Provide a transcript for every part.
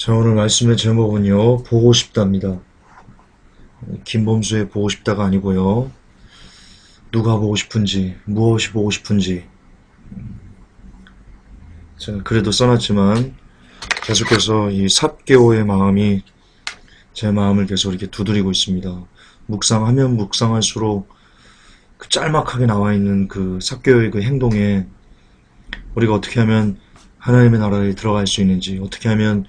자, 오늘 말씀의 제목은요, 보고 싶답니다. 김범수의 보고 싶다가 아니고요, 누가 보고 싶은지, 무엇이 보고 싶은지, 제가 그래도 써놨지만, 계속해서 이 삽개오의 마음이 제 마음을 계속 이렇게 두드리고 있습니다. 묵상하면 묵상할수록 그 짤막하게 나와 있는 그 삽개오의 그 행동에 우리가 어떻게 하면 하나님의 나라에 들어갈 수 있는지, 어떻게 하면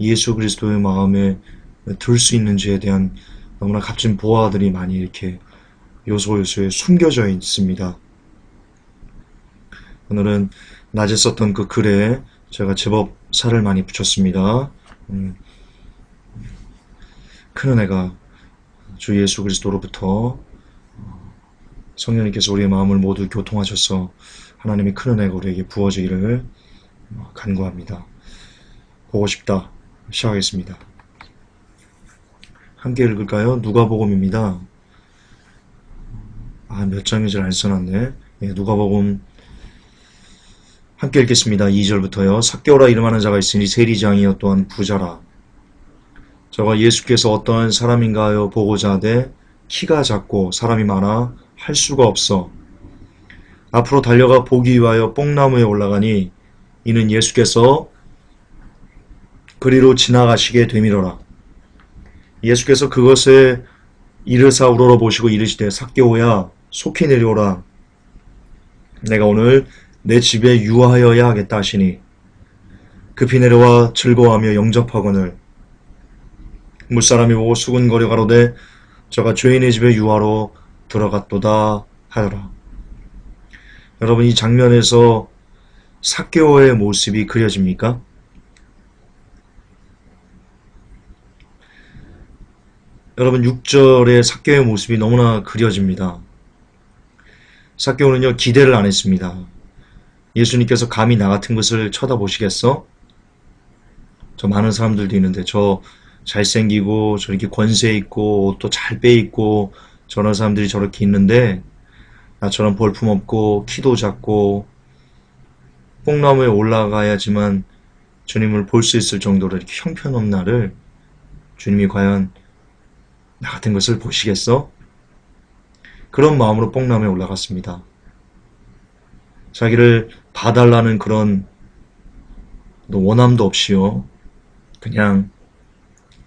예수 그리스도의 마음에 들 수 있는지에 대한 너무나 값진 보화들이 많이 이렇게 요소요소에 숨겨져 있습니다. 오늘은 낮에 썼던 그 글에 제가 제법 살을 많이 붙였습니다. 큰 은혜가 주 예수 그리스도로부터 성령님께서 우리의 마음을 모두 교통하셔서 하나님의 큰 은혜가 우리에게 부어지기를 간구합니다. 보고 싶다. 시작하겠습니다. 함께 읽을까요? 누가복음입니다. 몇 장인지 안 써놨네. 누가복음 함께 읽겠습니다. 2절부터요. 삭개오라 이름하는 자가 있으니 세리장이요 또한 부자라. 저가 예수께서 어떠한 사람인가 하여 보고자 하되 키가 작고 사람이 많아 할 수가 없어 앞으로 달려가 보기 위하여 뽕나무에 올라가니 이는 예수께서 그리로 지나가시게 되밀어라. 예수께서 그것에 이르사 우러러보시고 이르시되 삭개오야 속히 내려오라. 내가 오늘 내 집에 유하여야 하겠다 하시니 급히 내려와 즐거워하며 영접하거늘 물사람이 보고 수군거려 가로되 저가 죄인의 집에 유하러 들어갔도다 하더라. 여러분, 이 장면에서 삭개오의 모습이 그려집니까? 여러분, 6절의 삭개오의 모습이 너무나 그려집니다. 삭개오는요, 기대를 안 했습니다. 예수님께서 감히 나 같은 것을 쳐다보시겠어? 저 많은 사람들도 있는데 저 잘생기고 저렇게 권세 있고 옷도 잘 빼입고 저런 사람들이 저렇게 있는데 나처럼 볼품없고 키도 작고 뽕나무에 올라가야지만 주님을 볼 수 있을 정도로 이렇게 형편없는 나를 주님이 과연 나 같은 것을 보시겠어? 그런 마음으로 뽕나무에 올라갔습니다. 자기를 봐달라는 그런 원함도 없이요. 그냥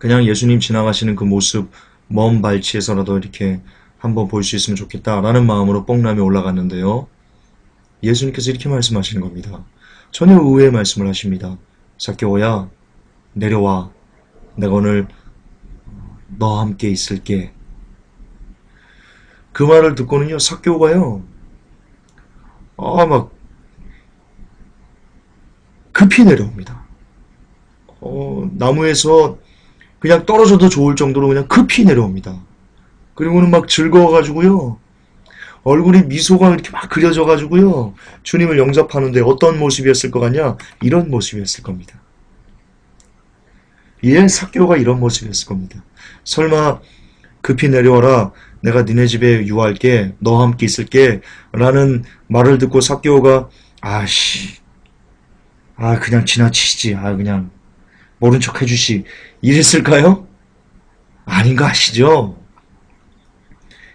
예수님 지나가시는 그 모습 먼 발치에서라도 이렇게 한번 볼 수 있으면 좋겠다라는 마음으로 뽕나무에 올라갔는데요. 예수님께서 이렇게 말씀하시는 겁니다. 전혀 의외의 말씀을 하십니다. 삭개오야 내려와. 내가 오늘 너와 함께 있을게. 그 말을 듣고는요, 삭개오가요, 막 급히 내려옵니다. 나무에서 그냥 떨어져도 좋을 정도로 그냥 급히 내려옵니다. 그리고는 막 즐거워가지고요, 얼굴이 미소가 이렇게 막 그려져가지고요, 주님을 영접하는데 어떤 모습이었을 것 같냐? 이런 모습이었을 겁니다. 삭개오가 이런 모습이었을 겁니다. 설마 급히 내려와라. 내가 니네 집에 유할게. 너와 함께 있을게. 라는 말을 듣고 삭개오가 그냥 지나치시지. 그냥 모른 척 해주시. 이랬을까요? 아닌 거 아시죠?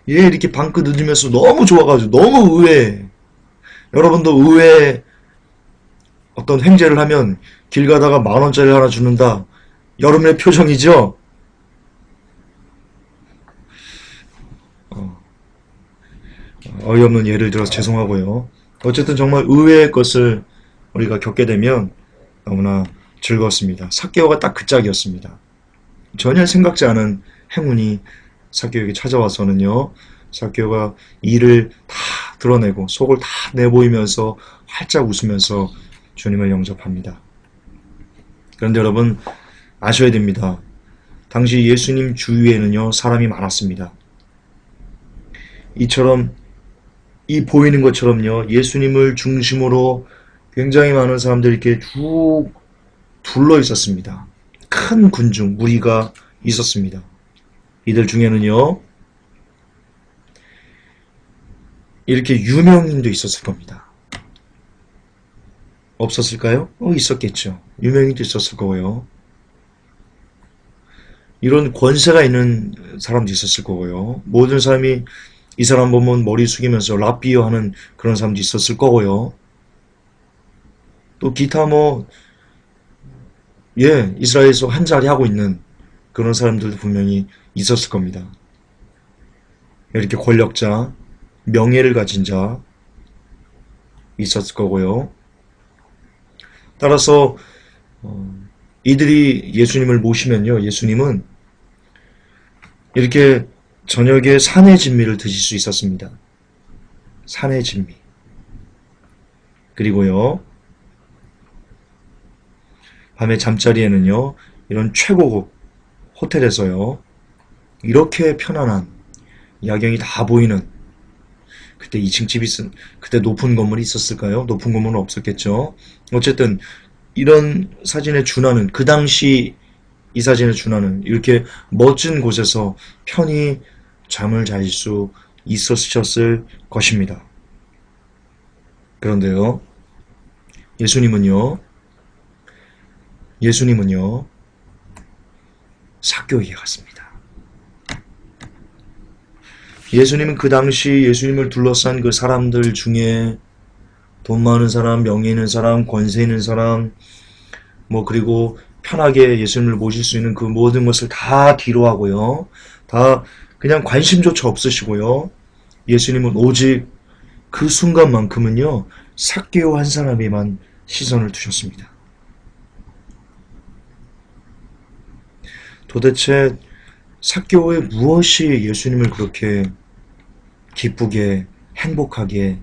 이렇게 방긋 웃으면서 너무 좋아가지고 너무 의외. 여러분도 의외 어떤 행제를 하면 길 가다가 10,000원짜리 하나 주는다. 여러분의 표정이죠? 어이없는 예를 들어서 죄송하고요. 어쨌든 정말 의외의 것을 우리가 겪게 되면 너무나 즐거웠습니다. 삭개오가 딱 그 짝이었습니다. 전혀 생각지 않은 행운이 삭개오에게 찾아와서는요, 삭개오가 이를 다 드러내고 속을 다 내보이면서 활짝 웃으면서 주님을 영접합니다. 그런데 여러분 아셔야 됩니다. 당시 예수님 주위에는요, 사람이 많았습니다. 이 보이는 것처럼요, 예수님을 중심으로 굉장히 많은 사람들이 이렇게 쭉 둘러 있었습니다. 큰 군중, 무리가 있었습니다. 이들 중에는요, 이렇게 유명인도 있었을 겁니다. 없었을까요? 있었겠죠. 유명인도 있었을 거고요. 이런 권세가 있는 사람도 있었을 거고요. 모든 사람이 이 사람 보면 머리 숙이면서 랍비어 하는 그런 사람도 있었을 거고요. 또 기타 뭐, 예, 이스라엘에서 한 자리 하고 있는 그런 사람들도 분명히 있었을 겁니다. 이렇게 권력자, 명예를 가진 자 있었을 거고요. 따라서 이들이 예수님을 모시면요, 예수님은 이렇게 저녁에 산의 진미를 드실 수 있었습니다. 산의 진미. 그리고요, 밤에 잠자리에는요, 이런 최고급 호텔에서요, 이렇게 편안한 야경이 다 보이는, 그때 2층 집이 그때 높은 건물이 있었을까요? 높은 건물은 없었겠죠. 어쨌든 이런 사진에 준하는, 그 당시 이 사진에 준하는 이렇게 멋진 곳에서 편히 잠을 잘 수 있으셨을 것입니다. 그런데요, 예수님은요, 예수님은요, 삭개오에게 갔습니다. 예수님은 그 당시 예수님을 둘러싼 그 사람들 중에 돈 많은 사람, 명예 있는 사람, 권세 있는 사람, 뭐 그리고 편하게 예수님을 모실 수 있는 그 모든 것을 다 뒤로 하고요. 다 그냥 관심조차 없으시고요. 예수님은 오직 그 순간만큼은요, 삭개오 한 사람에만 시선을 두셨습니다. 도대체 삭개오의 무엇이 예수님을 그렇게 기쁘게, 행복하게,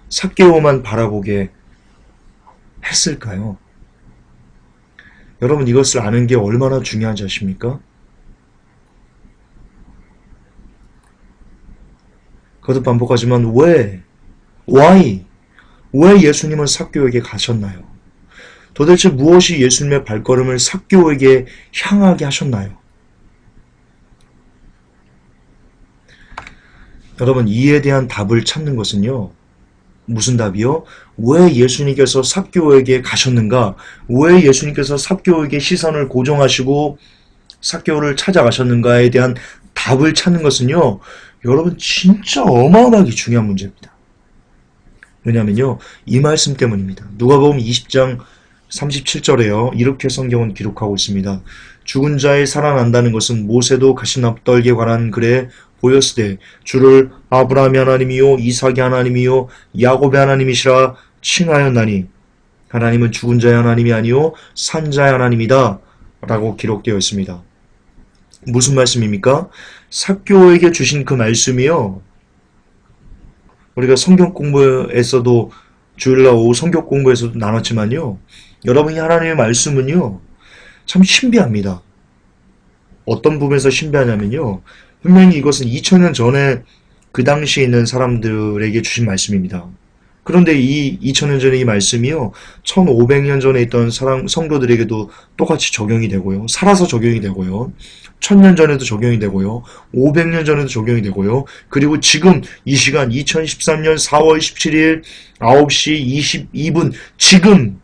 삭개오만 바라보게 했을까요? 여러분, 이것을 아는 게 얼마나 중요한지 아십니까? 거듭 반복하지만 왜, why, 왜 예수님은 삭개오에게 가셨나요? 도대체 무엇이 예수님의 발걸음을 삭개오에게 향하게 하셨나요? 여러분, 이에 대한 답을 찾는 것은요, 무슨 답이요? 왜 예수님께서 삭개오에게 가셨는가? 왜 예수님께서 삭개오에게 시선을 고정하시고 삭개오를 찾아가셨는가에 대한 답을 찾는 것은요, 여러분 진짜 어마어마하게 중요한 문제입니다. 왜냐면요, 이 말씀 때문입니다. 누가복음 20장 37절에요. 이렇게 성경은 기록하고 있습니다. 죽은 자의 살아난다는 것은 모세도 가시납떨기에 관한 글에 보였으되 주를 아브라함의 하나님이요 이삭의 하나님이요 야곱의 하나님이시라 칭하였나니 하나님은 죽은 자의 하나님이 아니요 산 자의 하나님이다 라고 기록되어 있습니다. 무슨 말씀입니까? 삭개오에게 주신 그 말씀이요, 우리가 성경 공부에서도 주일날 오후 성경 공부에서도 나눴지만요, 여러분이 하나님의 말씀은요 참 신비합니다. 어떤 부분에서 신비하냐면요, 분명히 이것은 2000년 전에 그 당시에 있는 사람들에게 주신 말씀입니다. 그런데 이 2000년 전의 이 말씀이요, 1500년 전에 있던 성도들에게도 똑같이 적용이 되고요, 살아서 적용이 되고요, 1000년 전에도 적용이 되고요, 500년 전에도 적용이 되고요, 그리고 지금 이 시간 2013년 4월 17일 9시 22분 지금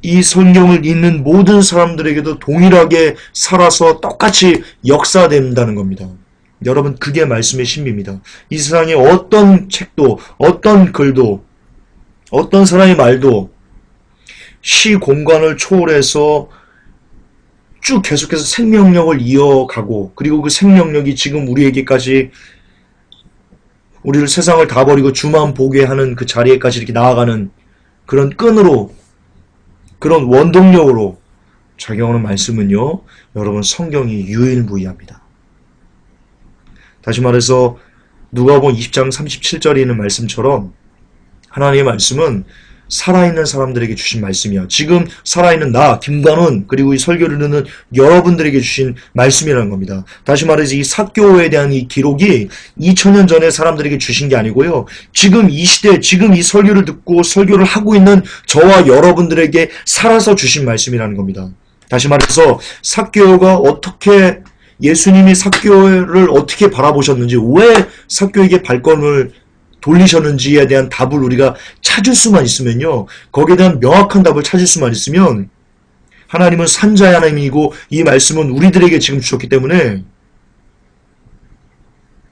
이 성경을 읽는 모든 사람들에게도 동일하게 살아서 똑같이 역사된다는 겁니다. 여러분, 그게 말씀의 신비입니다. 이 세상에 어떤 책도, 어떤 글도, 어떤 사람의 말도 시 공간을 초월해서 쭉 계속해서 생명력을 이어가고, 그리고 그 생명력이 지금 우리에게까지, 우리를 세상을 다 버리고 주만 보게 하는 그 자리에까지 이렇게 나아가는 그런 끈으로, 그런 원동력으로 작용하는 말씀은요, 여러분, 성경이 유일무이합니다. 다시 말해서 누가복음 20장 37절에 있는 말씀처럼 하나님의 말씀은 살아있는 사람들에게 주신 말씀이야. 지금 살아있는 나, 김관훈, 그리고 이 설교를 듣는 여러분들에게 주신 말씀이라는 겁니다. 다시 말해서 이 삭개오에 대한 이 기록이 2000년 전에 사람들에게 주신 게 아니고요, 지금 이 시대, 지금 이 설교를 듣고 설교를 하고 있는 저와 여러분들에게 살아서 주신 말씀이라는 겁니다. 다시 말해서 삭개오가 어떻게, 예수님이 삭개오를 어떻게 바라보셨는지, 왜 삭개오에게 발걸음을 돌리셨는지에 대한 답을 우리가 찾을 수만 있으면요, 거기에 대한 명확한 답을 찾을 수만 있으면 하나님은 산자의 하나님이고 이 말씀은 우리들에게 지금 주셨기 때문에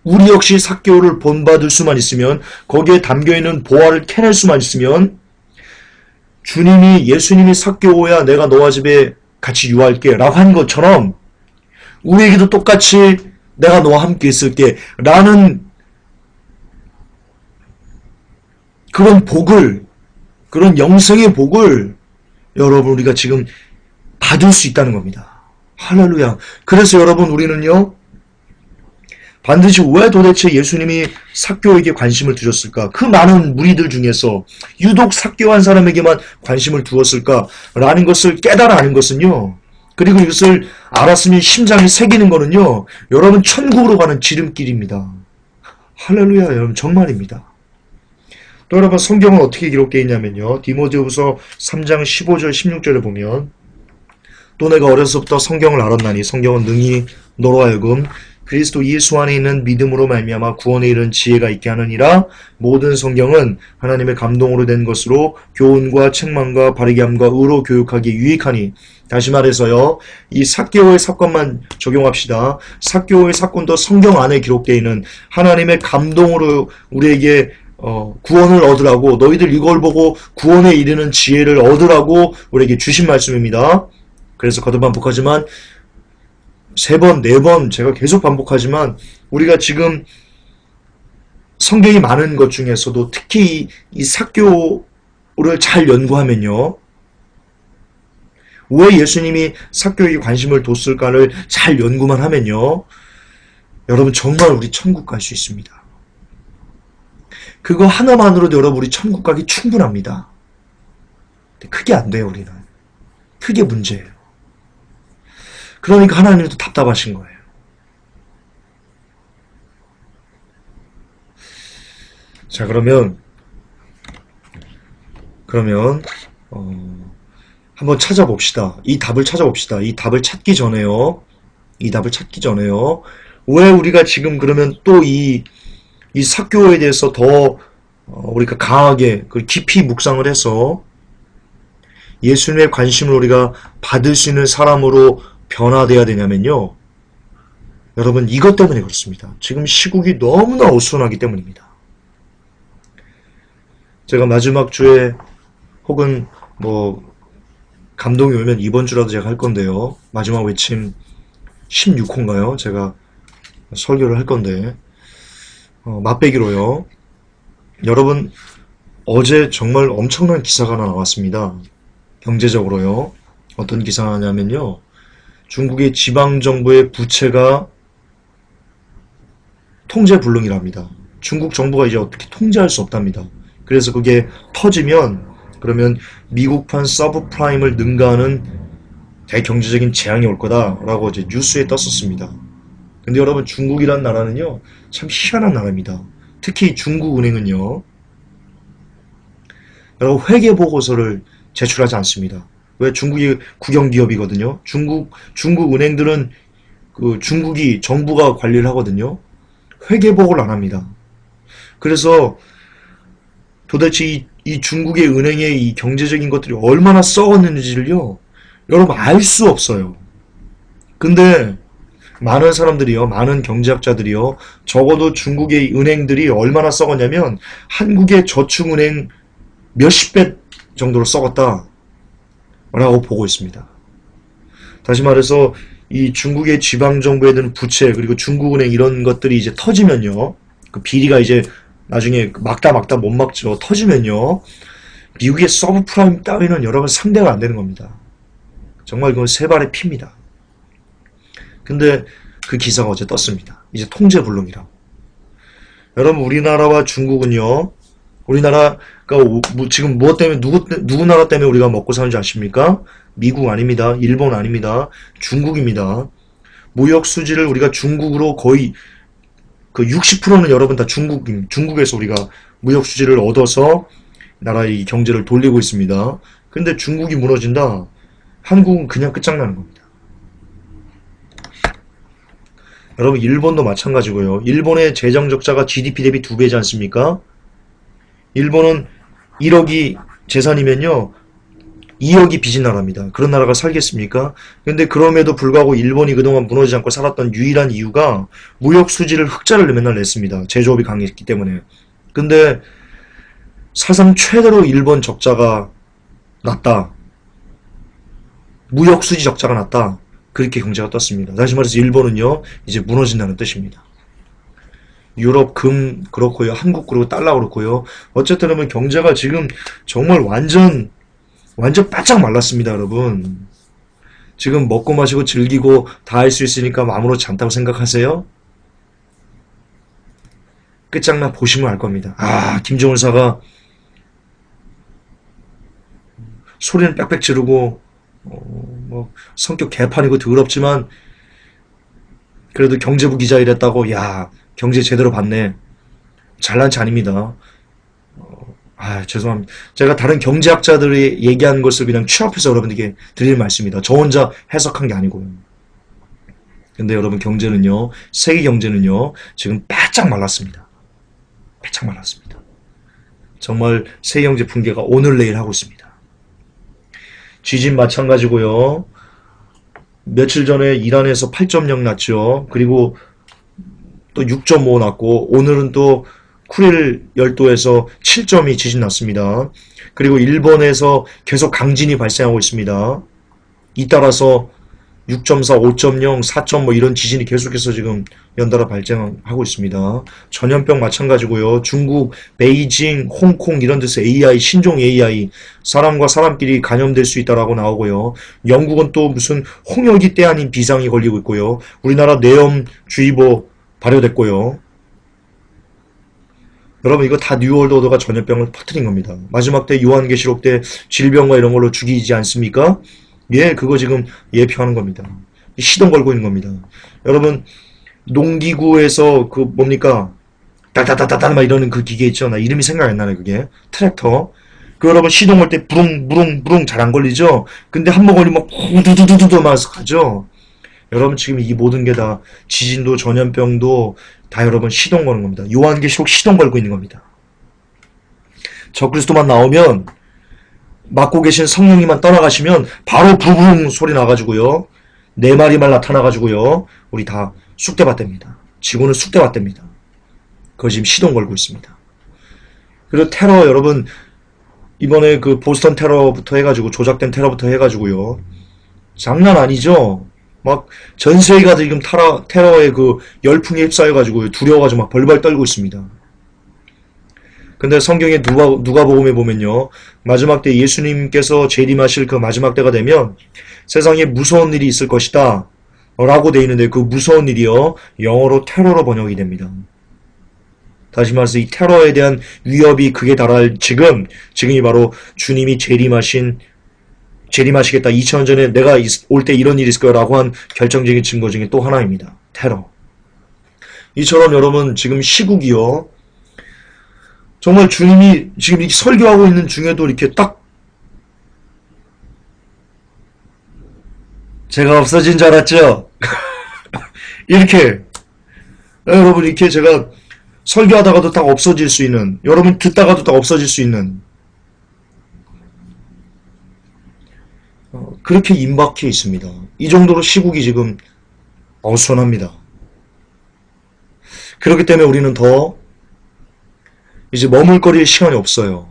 우리 역시 삭개오를 본받을 수만 있으면, 거기에 담겨있는 보화를 캐낼 수만 있으면, 예수님이 삭개오야 내가 너와 집에 같이 유할게 라고 한 것처럼 우리에게도 똑같이 내가 너와 함께 있을게 라는 그런 복을, 그런 영생의 복을 여러분 우리가 지금 받을 수 있다는 겁니다. 할렐루야. 그래서 여러분 우리는요, 반드시 왜 도대체 예수님이 삭개오에게 관심을 두셨을까? 그 많은 무리들 중에서 유독 삭개오한 사람에게만 관심을 두었을까라는 것을 깨달아내는 것은요, 그리고 이것을 알았으면 심장이 새기는 거는요, 여러분 천국으로 가는 지름길입니다. 할렐루야. 여러분 정말입니다. 또 여러분 성경은 어떻게 기록되어 있냐면요, 디모데후서 3장 15절 16절을 보면, 또 내가 어려서부터 성경을 알았나니 성경은 능히 너로 하여금 그리스도 예수 안에 있는 믿음으로 말미암아 구원에 이른 지혜가 있게 하느니라. 모든 성경은 하나님의 감동으로 된 것으로 교훈과 책망과 바르게 함과 의로 교육하기에 유익하니. 다시 말해서요, 이 삭개오의 사건만 적용합시다. 삭개오의 사건도 성경 안에 기록되어 있는 하나님의 감동으로 우리에게 구원을 얻으라고, 너희들 이걸 보고 구원에 이르는 지혜를 얻으라고 우리에게 주신 말씀입니다. 그래서 거듭 반복하지만 3번, 4번 제가 계속 반복하지만, 우리가 지금 성경이 많은 것 중에서도 특히 이 삭개오를 잘 연구하면요, 왜 예수님이 삭개오에게 관심을 뒀을까를 잘 연구만 하면요, 여러분 정말 우리 천국 갈 수 있습니다. 그거 하나만으로도 여러분 우리 천국 가기 충분합니다. 근데 크게 안 돼요. 우리는 크게 문제예요. 그러니까 하나님도 답답하신 거예요. 자, 그러면 한번 찾아봅시다. 이 답을 찾아봅시다. 이 답을 찾기 전에요, 왜 우리가 지금 그러면 또 이 삭개오에 대해서 더 우리가 강하게 깊이 묵상을 해서 예수님의 관심을 우리가 받을 수 있는 사람으로 변화돼야 되냐면요, 여러분 이것 때문에 그렇습니다. 지금 시국이 너무나 어수선하기 때문입니다. 제가 마지막 주에 혹은 감동이 오면 이번 주라도 제가 할 건데요, 마지막 외침 16호인가요? 제가 설교를 할 건데 맛배기로요. 여러분 어제 정말 엄청난 기사가 하나 나왔습니다. 경제적으로요. 어떤 기사냐면요, 중국의 지방정부의 부채가 통제불능이랍니다. 중국 정부가 이제 어떻게 통제할 수 없답니다. 그래서 그게 터지면 그러면 미국판 서브프라임을 능가하는 대경제적인 재앙이 올 거다라고 이제 뉴스에 떴었습니다. 근데 여러분 중국이란 나라는요, 참 희한한 나라입니다. 특히 중국은행은요, 여러분 회계보고서를 제출하지 않습니다. 왜? 중국이 국영기업이거든요. 중국 은행들은 중국이 정부가 관리를 하거든요. 회계보고를 안 합니다. 그래서 도대체 이 중국의 은행의 이 경제적인 것들이 얼마나 썩었는지를요, 여러분 알 수 없어요. 근데 많은 사람들이요, 많은 경제학자들이요, 적어도 중국의 은행들이 얼마나 썩었냐면 한국의 저축은행 몇십 배 정도로 썩었다 라고 보고 있습니다. 다시 말해서 이 중국의 지방정부에 드는 부채, 그리고 중국은행 이런 것들이 이제 터지면요, 그 비리가 이제 나중에 막다 못 막죠. 터지면요, 미국의 서브프라임 따위는 여러분 상대가 안 되는 겁니다. 정말 그건 세 발의 피입니다. 근데 그 기사가 어제 떴습니다. 이제 통제불능이라고. 여러분 우리나라와 중국은요, 우리나라가 지금 무엇 때문에 누구 나라 때문에 우리가 먹고 사는 줄 아십니까? 미국 아닙니다. 일본 아닙니다. 중국입니다. 무역 수지를 우리가 중국으로 거의 그 60%는 여러분 다 중국에서 우리가 무역 수지를 얻어서 나라의 경제를 돌리고 있습니다. 근데 중국이 무너진다, 한국은 그냥 끝장나는 겁니다. 여러분 일본도 마찬가지고요. 일본의 재정 적자가 GDP 대비 2배지 않습니까? 일본은 1억이 재산이면요, 2억이 빚진 나라입니다. 그런 나라가 살겠습니까? 근데 그럼에도 불구하고 일본이 그동안 무너지지 않고 살았던 유일한 이유가 무역 수지를 흑자를 맨날 냈습니다. 제조업이 강했기 때문에. 근데 사상 최대로 일본 적자가 났다. 무역 수지 적자가 났다. 그렇게 경제가 떴습니다. 다시 말해서 일본은요, 이제 무너진다는 뜻입니다. 유럽 금 그렇고요, 한국 그리고 달러 그렇고요. 어쨌든 하면 경제가 지금 정말 완전 바짝 말랐습니다, 여러분. 지금 먹고 마시고 즐기고 다 할 수 있으니까 아무렇지 않다고 생각하세요? 끝장나 보시면 알 겁니다. 아, 김정은 사가 소리는 빽빽 지르고 뭐 성격 개판이고 더럽지만 그래도 경제부 기자 일했다고 야 경제 제대로 봤네. 잘난 체 아닙니다. 아, 죄송합니다. 제가 다른 경제학자들이 얘기한 것을 그냥 취합해서 여러분들께 드릴 말씀입니다. 저 혼자 해석한 게 아니고요. 근데 여러분 경제는요, 세계 경제는요, 지금 바짝 말랐습니다. 바짝 말랐습니다. 정말 세계 경제 붕괴가 오늘 내일 하고 있습니다. 지진 마찬가지고요. 며칠 전에 이란에서 8.0 났죠. 그리고 또 6.5 났고 오늘은 또 쿠릴 열도에서 7.2 지진 났습니다. 그리고 일본에서 계속 강진이 발생하고 있습니다. 잇따라서 6.4, 5.0, 4. 뭐 이런 지진이 계속해서 지금 연달아 발생하고 있습니다. 전염병 마찬가지고요. 중국, 베이징, 홍콩 이런 데서 AI, 신종 AI, 사람과 사람끼리 감염될 수 있다라고 나오고요. 영국은 또 무슨 홍역이 때 아닌 비상이 걸리고 있고요. 우리나라 뇌염주의보 발효됐고요. 여러분 이거 다 뉴월드 오더가 전염병을 퍼뜨린 겁니다. 마지막 때 요한계시록 때 질병과 이런 걸로 죽이지 않습니까? 예, 그거 지금 예표하는 겁니다. 시동 걸고 있는 겁니다. 여러분 농기구에서 그 뭡니까? 따다다다다 막 이러는 그 기계 있죠? 나 이름이 생각이 안 나네 그게. 트랙터. 그 여러분 시동 걸 때 부릉부릉부릉 잘 안 걸리죠? 근데 한 번 걸리면 후두두두두 막 가죠? 여러분 지금 이 모든 게 다 지진도 전염병도 다 여러분 시동 거는 겁니다. 요한계시록 시동 걸고 있는 겁니다. 적그리스도만 나오면 맡고 계신 성령님만 떠나가시면 바로 부붕 소리 나가지고요. 네 마리만 나타나가지고요. 우리 다 쑥대밭됩니다. 지구는 쑥대밭됩니다. 그거 지금 시동 걸고 있습니다. 그리고 테러 여러분 이번에 그 보스턴 테러부터 해가지고 조작된 테러부터 해가지고요. 장난 아니죠? 막 전 세계가 지금 테러의 그 열풍에 휩싸여가지고 두려워가지고 막 벌벌 떨고 있습니다. 근데 성경에 누가복음에 보면요. 마지막 때 예수님께서 재림하실 그 마지막 때가 되면 세상에 무서운 일이 있을 것이다. 라고 돼 있는데 그 무서운 일이요. 영어로 테러로 번역이 됩니다. 다시 말해서 이 테러에 대한 위협이 극에 달할 지금이 바로 주님이 재림하시겠다. 2000년 전에 내가 올 때 이런 일이 있을 거야 라고 한 결정적인 증거 중에 또 하나입니다. 테러. 이처럼 여러분 지금 시국이요. 정말 주님이 지금 이렇게 설교하고 있는 중에도 이렇게 딱 제가 없어진 줄 알았죠? 이렇게 여러분 이렇게 제가 설교하다가도 딱 없어질 수 있는 여러분 듣다가도 딱 없어질 수 있는 그렇게 임박해 있습니다. 이 정도로 시국이 지금 어수선합니다. 그렇기 때문에 우리는 더 이제 머물거릴 시간이 없어요.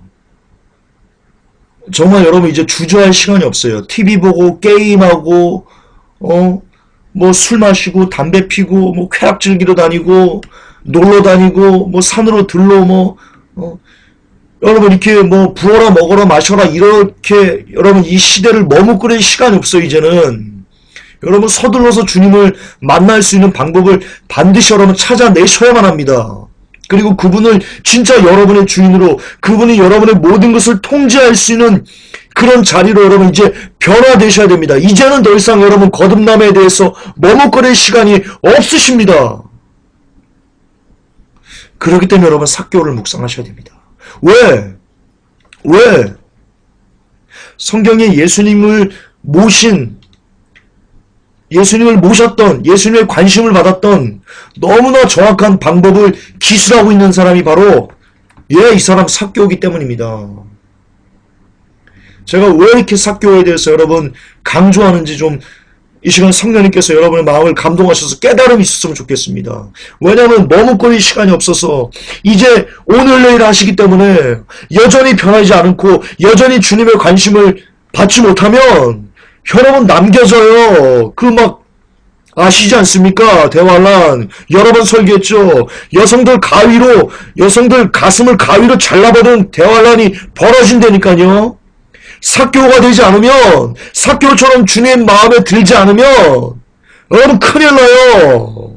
정말 여러분 이제 주저할 시간이 없어요. TV 보고 게임하고 뭐 술 마시고 담배 피고 뭐 쾌락 즐기러 다니고 놀러 다니고 뭐 산으로 들러 여러분 이렇게 뭐 부어라 먹어라 마셔라 이렇게 여러분 이 시대를 머뭇거릴 시간이 없어요. 이제는 여러분 서둘러서 주님을 만날 수 있는 방법을 반드시 여러분 찾아내셔야만 합니다. 그리고 그분을 진짜 여러분의 주인으로 그분이 여러분의 모든 것을 통제할 수 있는 그런 자리로 여러분 이제 변화되셔야 됩니다. 이제는 더 이상 여러분 거듭남에 대해서 머뭇거릴 시간이 없으십니다. 그렇기 때문에 여러분 삭개오를 묵상하셔야 됩니다. 왜? 성경에 예수님을 모셨던, 예수님의 관심을 받았던 너무나 정확한 방법을 기술하고 있는 사람이 바로 이 사람 삭개오기 때문입니다. 제가 왜 이렇게 삭교에 대해서 여러분 강조하는지 좀 이 시간 성령님께서 여러분의 마음을 감동하셔서 깨달음이 있었으면 좋겠습니다. 왜냐하면 머뭇거릴 시간이 없어서 이제 오늘 내일 하시기 때문에 여전히 변하지 않고 여전히 주님의 관심을 받지 못하면 여러분 남겨져요. 그 막 아시지 않습니까? 대환란 여러 번 설교했죠. 여성들 가슴을 가위로 잘라버린 대환란이 벌어진다니까요. 삭교가 되지 않으면, 삭교처럼 주님 마음에 들지 않으면 여러분 큰일 나요.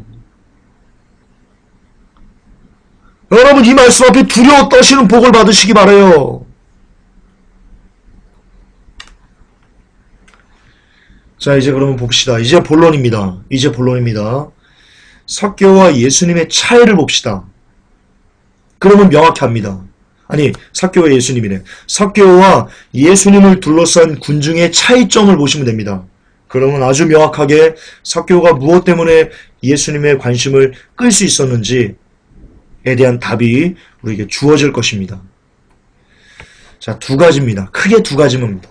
여러분 이 말씀 앞에 두려워 떠시는 복을 받으시기 바라요. 자, 이제 그러면 봅시다. 이제 본론입니다. 삭교와 예수님의 차이를 봅시다. 그러면 명확히 합니다. 아니, 삭교와 예수님이네. 삭교와 예수님을 둘러싼 군중의 차이점을 보시면 됩니다. 그러면 아주 명확하게 삭교가 무엇 때문에 예수님의 관심을 끌 수 있었는지에 대한 답이 우리에게 주어질 것입니다. 자, 두 가지입니다. 크게 두 가지입니다.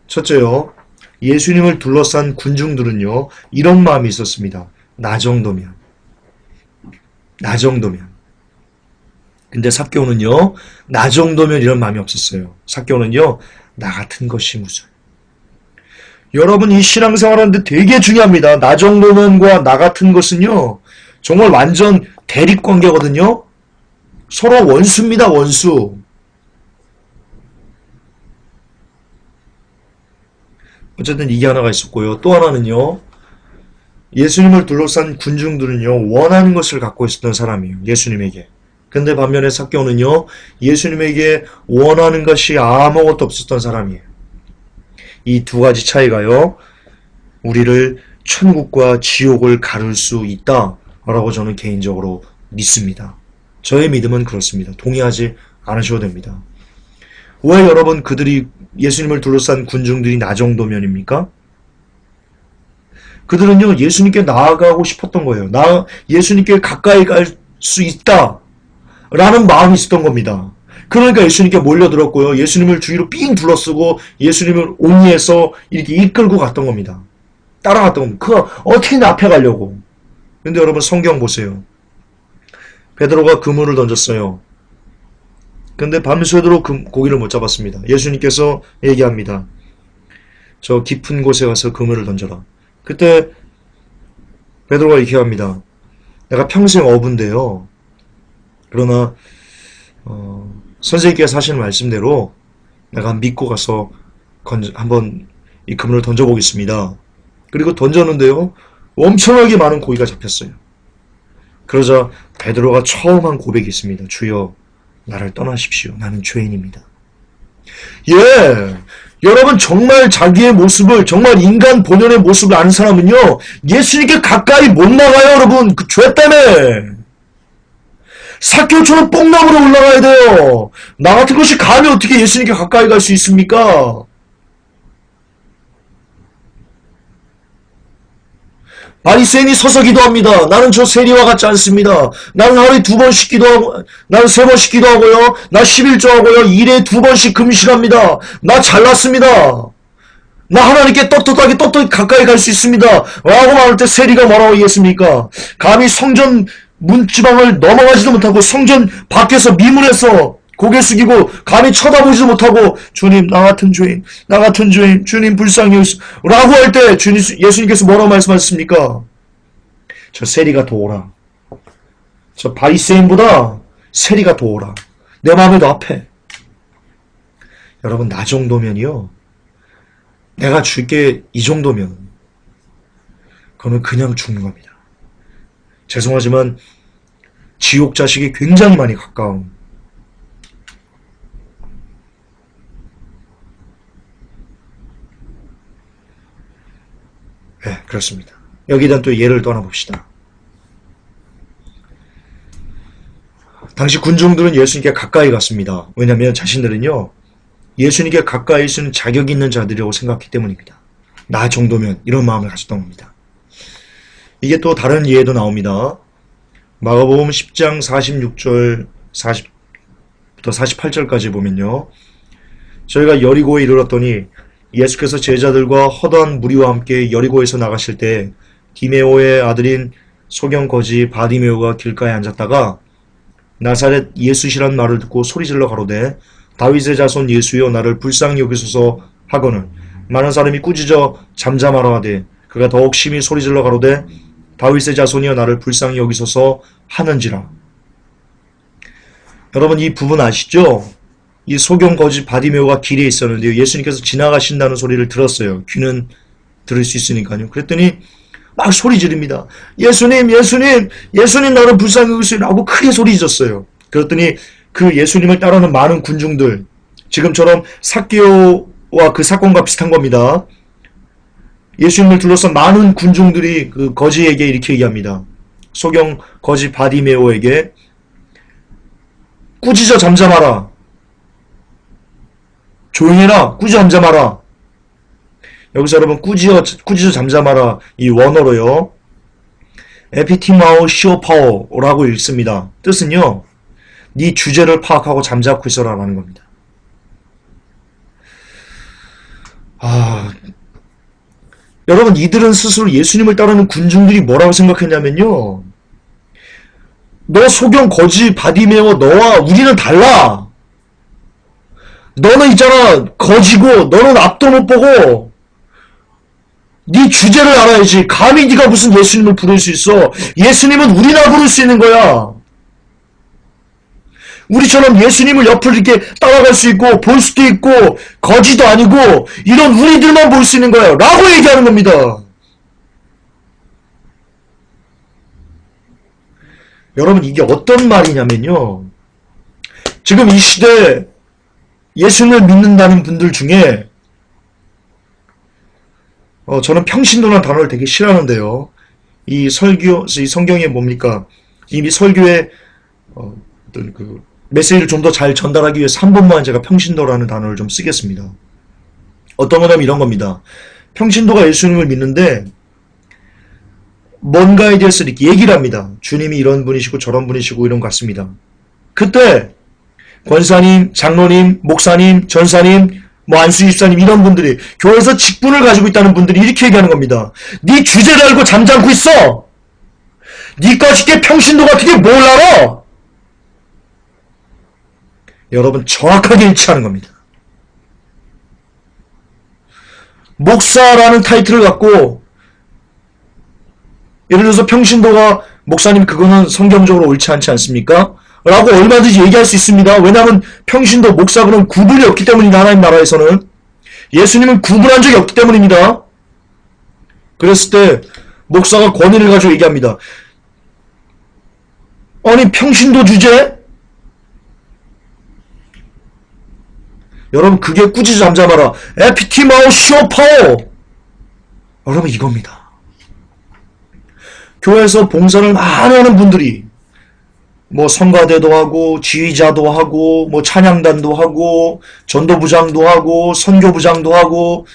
첫째요. 예수님을 둘러싼 군중들은요. 이런 마음이 있었습니다. 나 정도면. 근데 삭교는요. 나 정도면 이런 마음이 없었어요. 삭교는요. 나 같은 것이 무슨. 여러분 이 신앙생활하는데 되게 중요합니다. 나 정도면과 나 같은 것은요. 정말 완전 대립관계거든요. 서로 원수입니다. 원수. 어쨌든 이게 하나가 있었고요. 또 하나는요. 예수님을 둘러싼 군중들은요. 원하는 것을 갖고 있었던 사람이에요. 예수님에게. 근데 반면에 삭교는요. 예수님에게 원하는 것이 아무것도 없었던 사람이에요. 이 두 가지 차이가요. 우리를 천국과 지옥을 가를 수 있다라고 저는 개인적으로 믿습니다. 저의 믿음은 그렇습니다. 동의하지 않으셔도 됩니다. 왜 여러분 그들이 예수님을 둘러싼 군중들이 나 정도면입니까? 그들은요. 예수님께 나아가고 싶었던 거예요. 예수님께 가까이 갈 수 있다. 라는 마음이 있었던 겁니다. 그러니까 예수님께 몰려들었고요. 예수님을 주위로 삥 둘러쓰고 예수님을 옹리해서 이렇게 이끌고 갔던 겁니다. 따라갔던 겁니다. 그 어떻게든 앞에 가려고. 근데 여러분 성경 보세요. 베드로가 그물을 던졌어요. 근데 밤새도록 고기를 못 잡았습니다. 예수님께서 얘기합니다. 저 깊은 곳에 가서 그물을 던져라. 그때 베드로가 이렇게 합니다. 내가 평생 어부인데요. 그러나 선생님께서 하시는 말씀대로 내가 믿고 가서 한번 이 그물을 던져보겠습니다. 그리고 던졌는데요. 엄청나게 많은 고기가 잡혔어요. 그러자 베드로가 처음 한 고백이 있습니다. 주여 나를 떠나십시오. 나는 죄인입니다. 예, 여러분 정말 자기의 모습을 정말 인간 본연의 모습을 아는 사람은요. 예수님께 가까이 못 나가요. 여러분 그 죄 때문에. 삭개오처럼 뽕나무로 올라가야 돼요. 나 같은 것이 감히 어떻게 예수님께 가까이 갈 수 있습니까? 바리새인이 서서 기도합니다. 나는 저 세리와 같지 않습니다. 나는 하루에 2번씩 기도하고, 나는 3번씩 기도하고요. 나 11조하고요. 일에 2번씩 금식합니다. 나 잘났습니다. 나 하나님께 떳떳하게 가까이 갈 수 있습니다. 라고 말할 때 세리가 뭐라고 얘기했습니까? 감히 성전 문지방을 넘어가지도 못하고 성전 밖에서 미문에서 고개 숙이고 감히 쳐다보지도 못하고 주님 나 같은 죄인 주님 불쌍히 여기소 라고 할 때 예수님께서 뭐라고 말씀하셨습니까? 저 세리가 도오라. 저 바리새인보다 세리가 도오라. 내 마음에 더 앞에. 여러분 나 정도면이요. 내가 줄게 이 정도면 그거는 그냥 죽는 겁니다. 죄송하지만 지옥 자식이 굉장히 많이 가까운 네, 그렇습니다. 여기다 또 예를 떠나봅시다. 당시 군중들은 예수님께 가까이 갔습니다. 왜냐하면 자신들은요. 예수님께 가까이 있는 자격 있는 자들이라고 생각했기 때문입니다. 나 정도면 이런 마음을 가졌던 겁니다. 이게 또 다른 예도 나옵니다. 마가복음 10장 46절 40부터 48절까지 보면요. 저희가 여리고에 이르렀더니 예수께서 제자들과 허다한 무리와 함께 여리고에서 나가실 때 디메오의 아들인 소경 거지 바디메오가 길가에 앉았다가 나사렛 예수시란 말을 듣고 소리질러 가로되 다윗의 자손 예수여 나를 불쌍히 여기소서 하거늘 많은 사람이 꾸짖어 잠잠하라 하되 그가 더욱 심히 소리질러 가로되 다윗의 자손이여 나를 불쌍히 여기소서 하는지라. 여러분 이 부분 아시죠? 이 소경 거지 바디메오가 길에 있었는데요. 예수님께서 지나가신다는 소리를 들었어요. 귀는 들을 수 있으니까요. 그랬더니 막 소리 지릅니다. 예수님, 예수님, 예수님 나를 불쌍히 여기소서 라고 크게 소리 지었어요. 그랬더니 그 예수님을 따르는 많은 군중들, 지금처럼 삭개오와 그 사건과 비슷한 겁니다. 예수님을 둘러싼 많은 군중들이 그 거지에게 이렇게 얘기합니다. 소경 거지 바디메오에게 꾸짖어 잠잠하라. 조용해라. 꾸짖어 잠잠하라. 여기서 여러분 꾸짖어 잠잠하라 이 원어로요. 에피티마오 시오파오라고 읽습니다. 뜻은요. 네 주제를 파악하고 잠자코 있어라라는 겁니다. 여러분 이들은 스스로 예수님을 따르는 군중들이 뭐라고 생각했냐면요. 너 소경 거지 바디메오 너와 우리는 달라. 너는 있잖아 거지고 너는 앞도 못 보고 네 주제를 알아야지. 감히 네가 무슨 예수님을 부를 수 있어. 예수님은 우리나 부를 수 있는 거야. 우리처럼 예수님을 옆을 이렇게 따라갈 수 있고 볼 수도 있고 거지도 아니고 이런 우리들만 볼 수 있는 거예요. 라고 얘기하는 겁니다. 여러분 이게 어떤 말이냐면요. 지금 이 시대 예수님을 믿는다는 분들 중에 저는 평신도라는 단어를 되게 싫어하는데요. 이 성경에 뭡니까? 이미 설교에 어떤 그 메시지를 좀 더 잘 전달하기 위해서 한 번만 제가 평신도라는 단어를 좀 쓰겠습니다. 어떤 거냐면 이런 겁니다. 평신도가 예수님을 믿는데 뭔가에 대해서 이렇게 얘기를 합니다. 주님이 이런 분이시고 저런 분이시고 이런 것 같습니다. 그때 권사님, 장로님, 목사님, 전사님, 안수 집사님 이런 분들이 교회에서 직분을 가지고 있다는 분들이 이렇게 얘기하는 겁니다. 네 주제를 알고 잠잠고 있어. 니까지 게 평신도 같은 게 뭘 알아? 여러분 정확하게 일치하는 겁니다. 목사라는 타이틀을 갖고 예를 들어서 평신도가 목사님 그거는 성경적으로 옳지 않지 않습니까? 라고 얼마든지 얘기할 수 있습니다. 왜냐하면 평신도 목사분은 구분이 없기 때문입니다. 하나님 나라에서는. 예수님은 구분한 적이 없기 때문입니다. 그랬을 때 목사가 권위를 가지고 얘기합니다. 아니 평신도 주제? 여러분 그게 꾸짖어 잠잠하라. 에피티마오 시오파오. 여러분 이겁니다. 교회에서 봉사를 많이 하는 분들이 성가대도 하고 지휘자도 하고 찬양단도 하고 전도부장도 하고 선교부장도 하고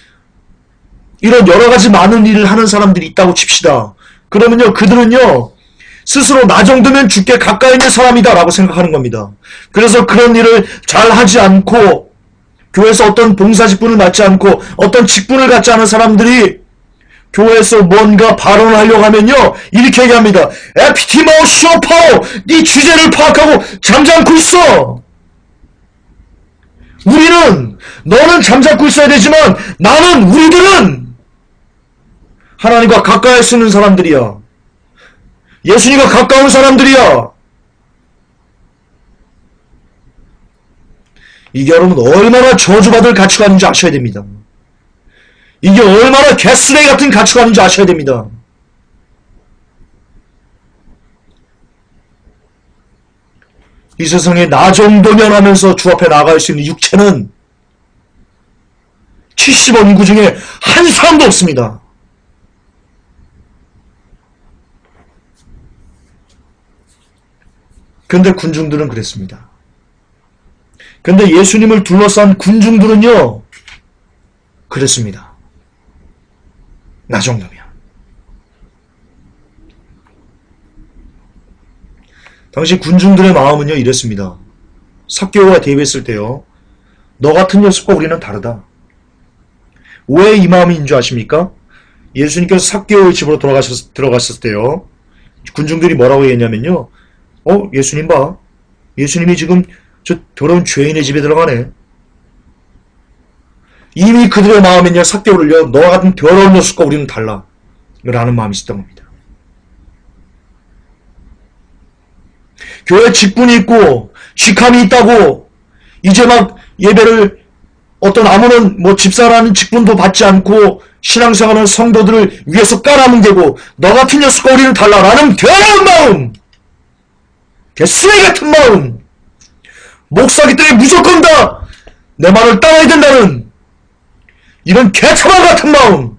이런 여러가지 많은 일을 하는 사람들이 있다고 칩시다. 그러면요 그들은요 스스로 나 정도면 주께 가까이 있는 사람이다 라고 생각하는 겁니다. 그래서 그런 일을 잘 하지 않고 교회에서 어떤 봉사 직분을 맡지 않고 어떤 직분을 갖지 않은 사람들이 교회에서 뭔가 발언을 하려고 하면요 이렇게 얘기합니다. 에피티마오 시오파오 네 주제를 파악하고 잠잠고 있어. 너는 잠잠고 있어야 되지만 우리들은 하나님과 가까이 쓰는 사람들이야. 예수님과 가까운 사람들이야. 이게 여러분 얼마나 저주받을 가치관인지 아셔야 됩니다. 이게 얼마나 개쓰레기 같은 가치관인지 아셔야 됩니다. 이 세상에 나 정도면 하면서 주 앞에 나아갈 수 있는 육체는 70억 인구 중에 한 사람도 없습니다. 근데 군중들은 그랬습니다. 근데 예수님을 둘러싼 군중들은요 그랬습니다. 나 정도면. 당시 군중들의 마음은요 이랬습니다. 삭개오가 대비했을 때요 너 같은 녀석과 우리는 다르다. 왜 이 마음인 줄 아십니까? 예수님께서 삭개오의 집으로 들어가셨을 때요. 군중들이 뭐라고 했냐면요. 예수님 봐. 예수님이 지금 저 더러운 죄인의 집에 들어가네. 이미 그들의 마음에는요, 삭개오를요, 너 같은 더러운 녀석과 우리는 달라. 라는 마음이 있었던 겁니다. 교회 직분이 있고, 직함이 있다고, 이제 막 예배를 어떤 아무런 집사라는 직분도 받지 않고 신앙생활하는 성도들을 위해서 깔아뭉개고 너 같은 녀석과 우리는 달라라는 더러운 마음, 개쓰레기 같은 마음, 목사기 때문에 무조건 다 내 말을 따라야 된다는 이런 개처방 같은 마음,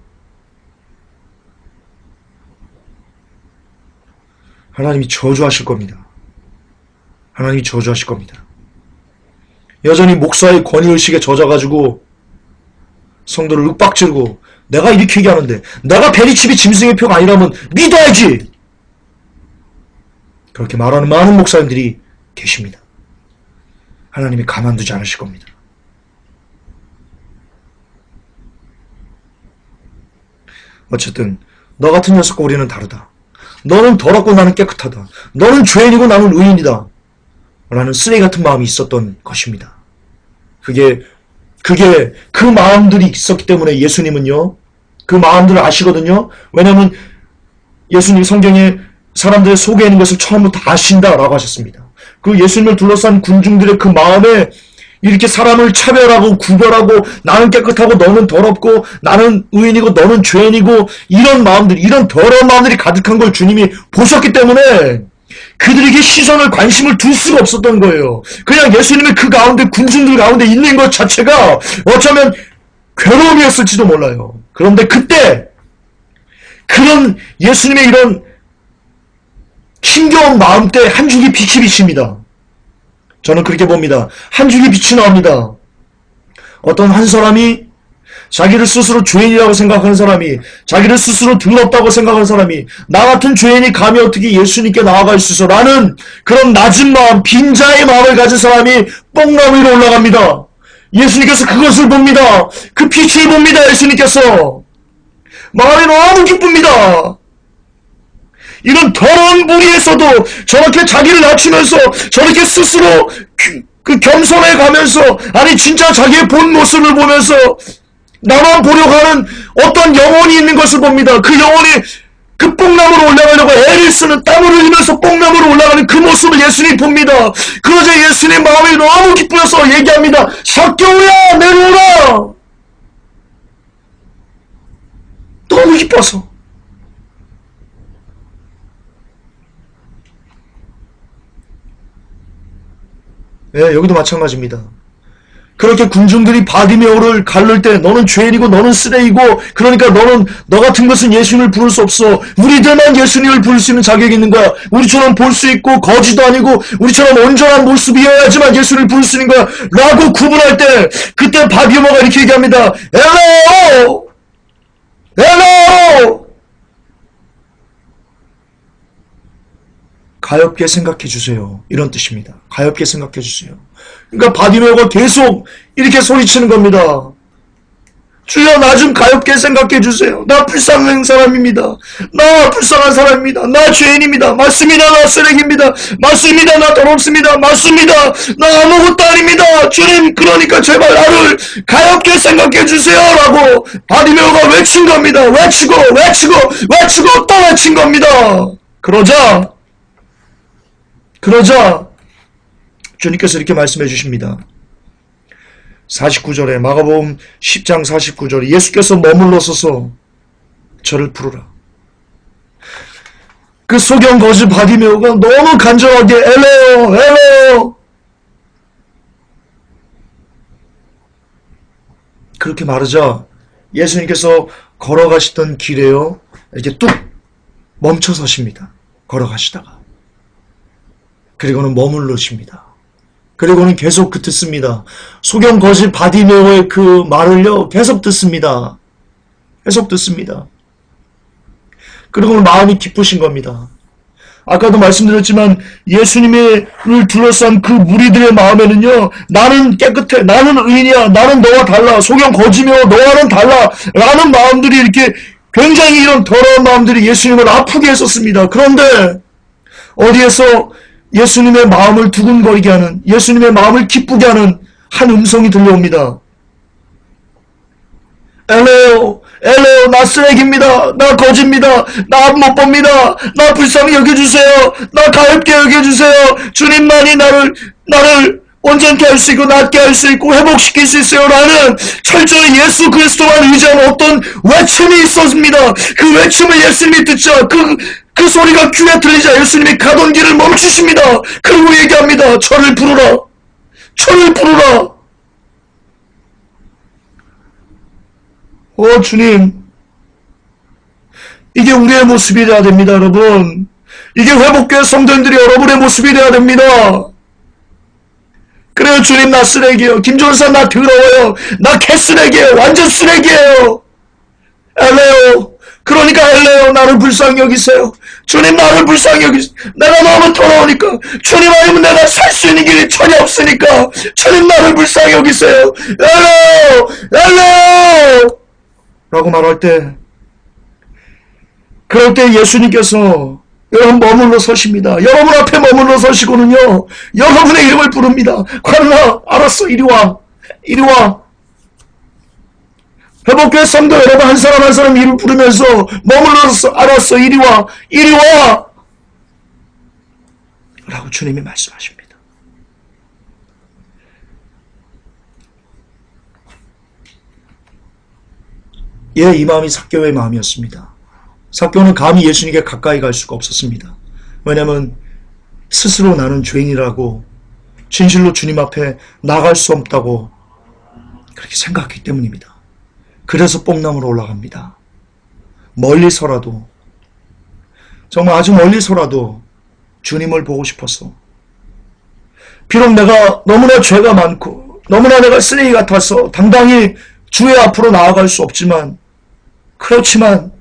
하나님이 저주하실 겁니다. 하나님이 저주하실 겁니다. 여전히 목사의 권위의식에 젖어가지고 성도를 윽박지르고 내가 이렇게 얘기하는데 내가 베리칩이 짐승의 표가 아니라면 믿어야지, 그렇게 말하는 많은 목사님들이 계십니다. 하나님이 가만두지 않으실 겁니다. 어쨌든 너 같은 녀석과 우리는 다르다. 너는 더럽고 나는 깨끗하다. 너는 죄인이고 나는 의인이다. 라는 쓰레기 같은 마음이 있었던 것입니다. 그게 그 마음들이 있었기 때문에 예수님은요, 그 마음들을 아시거든요. 왜냐하면 예수님 성경에 사람들의 속에 있는 것을 처음부터 아신다라고 하셨습니다. 그 예수님을 둘러싼 군중들의 그 마음에 이렇게 사람을 차별하고 구별하고 나는 깨끗하고 너는 더럽고 나는 의인이고 너는 죄인이고 이런 마음들, 이런 더러운 마음들이 가득한 걸 주님이 보셨기 때문에 그들에게 시선을, 관심을 둘 수가 없었던 거예요. 그냥 예수님의 그 가운데, 군중들 가운데 있는 것 자체가 어쩌면 괴로움이었을지도 몰라요. 그런데 그때 그런 예수님의 이런 힘겨운 마음 때 한 줄기 빛이 비칩니다. 저는 그렇게 봅니다. 한 줄기 빛이 나옵니다. 어떤 한 사람이 자기를 스스로 죄인이라고 생각하는 사람이, 자기를 스스로 더럽다고 생각하는 사람이 나 같은 죄인이 감히 어떻게 예수님께 나아갈 수 있어? 라는 그런 낮은 마음, 빈자의 마음을 가진 사람이 뽕나무 위로 올라갑니다. 예수님께서 그것을 봅니다. 그 빛을 봅니다. 예수님께서 마음이 너무 기쁩니다. 이런 더러운 무리에서도 저렇게 자기를 낮추면서 저렇게 스스로 그 겸손해 가면서, 아니 진짜 자기의 본 모습을 보면서 나만 보려고 하는 어떤 영혼이 있는 것을 봅니다. 그 영혼이 그 뽕나무로 올라가려고 애를 쓰는, 땀을 흘리면서 뽕나무로 올라가는 그 모습을 예수님이 봅니다. 그러자 예수님 마음이 너무 기쁘셔서 얘기합니다. 삭개오야, 내려오라. 너무 기뻐서. 예, 여기도 마찬가지입니다. 그렇게 군중들이 바디메오를 가를 때 너는 죄인이고 너는 쓰레기고, 그러니까 너 같은 것은 예수님을 부를 수 없어. 우리들만 예수님을 부를 수 있는 자격이 있는 거야. 우리처럼 볼 수 있고 거지도 아니고 우리처럼 온전한 모습이어야지만 예수님을 부를 수 있는 거야. 라고 구분할 때 그때 바디메오가 이렇게 얘기합니다. 엘로! 엘로! 가엾게 생각해 주세요. 이런 뜻입니다. 가엾게 생각해 주세요. 그러니까 바디메오가 계속 이렇게 소리치는 겁니다. 주여, 나 좀 가엾게 생각해 주세요. 나 불쌍한 사람입니다. 나 불쌍한 사람입니다. 나 죄인입니다. 맞습니다. 나 쓰레기입니다. 맞습니다. 나 더럽습니다. 맞습니다. 나 아무것도 아닙니다. 주님, 그러니까 제발 나를 가엾게 생각해 주세요. 라고 바디메오가 외친 겁니다. 외치고 또 외친 겁니다. 그러자 주님께서 이렇게 말씀해 주십니다. 49절에, 마가복음 10장 49절에 예수께서 머물러 서서 저를 부르라. 그 소경 거지 바디메오가 너무 간절하게 엘로, 엘로, 그렇게 말하자 예수님께서 걸어가시던 길에요, 이렇게 뚝 멈춰 서십니다. 걸어가시다가. 그리고는 머물러십니다. 그리고는 계속 듣습니다. 소경 거지 바디메오의 그 말을요, 계속 듣습니다. 계속 듣습니다. 그리고는 마음이 기쁘신 겁니다. 아까도 말씀드렸지만 예수님을 둘러싼 그 무리들의 마음에는요, 나는 깨끗해, 나는 의인이야, 나는 너와 달라, 소경 거지며 너와는 달라 라는 마음들이 이렇게 굉장히 이런 더러운 마음들이 예수님을 아프게 했었습니다. 그런데 어디에서 예수님의 마음을 두근거리게 하는, 예수님의 마음을 기쁘게 하는 한 음성이 들려옵니다. 엘레오, 엘레오, 나 쓰레기입니다. 나 거지입니다. 나 못 봅니다. 나 불쌍히 여겨주세요. 나 가엾게 여겨주세요. 주님만이 나를 온전케 할 수 있고 낫게 할 수 있고 회복시킬 수 있어요. 라는 철저히 예수 그리스도만 의지하는 어떤 외침이 있었습니다. 그 외침을 예수님이 듣자 그 소리가 귀에 들리자 예수님이 가던 길을 멈추십니다. 그리고 얘기합니다. 저를 부르라. 저를 부르라. 주님, 이게 우리의 모습이 되어야 됩니다, 여러분. 이게 회복교회 성도님들이 여러분의 모습이 되어야 됩니다. 그래요, 주님, 나 쓰레기예요. 김종사, 나 더러워요. 나 개쓰레기예요. 완전 쓰레기예요. 엘레오, 그러니까 엘레오, 나를 불쌍히 여기세요. 주님, 나를 불쌍히 여기세요. 내가 너무 더러우니까. 주님 아니면 내가 살 수 있는 길이 전혀 없으니까. 주님, 나를 불쌍히 여기세요. 엘레오, 엘레오 라고 말할 때, 그럴 때 예수님께서 여러분 머물러 서십니다. 여러분 앞에 머물러 서시고는요, 여러분의 이름을 부릅니다. 관우아, 알았어, 이리 와. 이리 와. 회복교회 성도 여러분 한 사람 한 사람 이름 부르면서 머물러서 알았어, 이리 와. 이리 와. 라고 주님이 말씀하십니다. 예, 이 마음이 삭개오의 마음이었습니다. 삭개오는 감히 예수님께 가까이 갈 수가 없었습니다. 왜냐하면 스스로 나는 죄인이라고 진실로 주님 앞에 나갈 수 없다고 그렇게 생각했기 때문입니다. 그래서 뽕나무로 올라갑니다. 멀리서라도, 정말 아주 멀리서라도 주님을 보고 싶었어. 비록 내가 너무나 죄가 많고 너무나 내가 쓰레기 같아서 당당히 주의 앞으로 나아갈 수 없지만, 그렇지만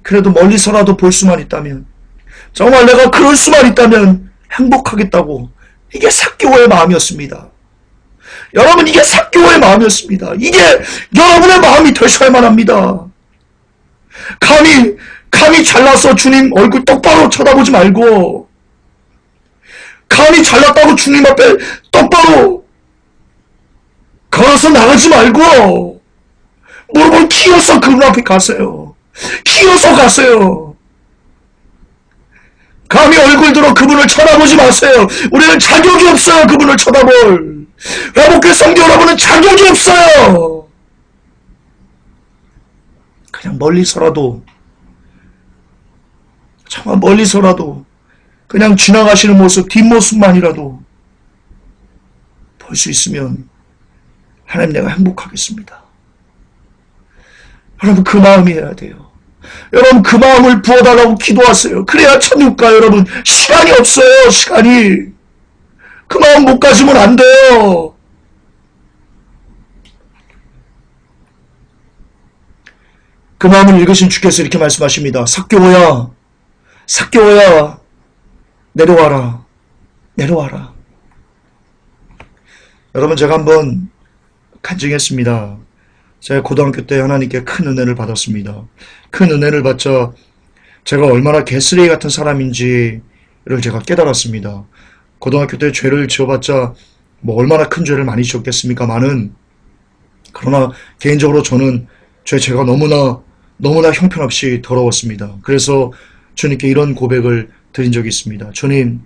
그래도 멀리서라도 볼 수만 있다면, 정말 내가 그럴 수만 있다면 행복하겠다고, 이게 삭개오의 마음이었습니다. 여러분, 이게 삭개오의 마음이었습니다. 이게 여러분의 마음이 되셔야만 합니다. 감히 잘나서 주님 얼굴 똑바로 쳐다보지 말고, 감히 잘났다고 주님 앞에 똑바로 걸어서 나가지 말고, 무릎을 키워서 그분 앞에 가세요. 키워서 가세요. 감히 얼굴 들어 그분을 쳐다보지 마세요. 우리는 자격이 없어요. 그분을 쳐다볼. 회복교회 성도 여러분은 자격이 없어요. 그냥 멀리서라도, 정말 멀리서라도 그냥 지나가시는 모습, 뒷모습만이라도 볼 수 있으면 하나님, 내가 행복하겠습니다. 여러분, 그 마음이어야 돼요. 여러분, 그 마음을 부어달라고 기도하세요. 그래야 천국 가요. 여러분, 시간이 없어요. 시간이. 그 마음 못 가지면 안 돼요. 그 마음을 읽으신 주께서 이렇게 말씀하십니다. 삭개오야, 삭개오야, 내려와라, 내려와라. 여러분, 제가 한번 간증했습니다. 제가 고등학교 때 하나님께 큰 은혜를 받았습니다. 큰 은혜를 받자 제가 얼마나 개쓰레기 같은 사람인지를 제가 깨달았습니다. 고등학교 때 죄를 지어봤자 뭐 얼마나 큰 죄를 많이 지었겠습니까마는, 그러나 개인적으로 저는 제가 너무나 형편없이 더러웠습니다. 그래서 주님께 이런 고백을 드린 적이 있습니다. 주님,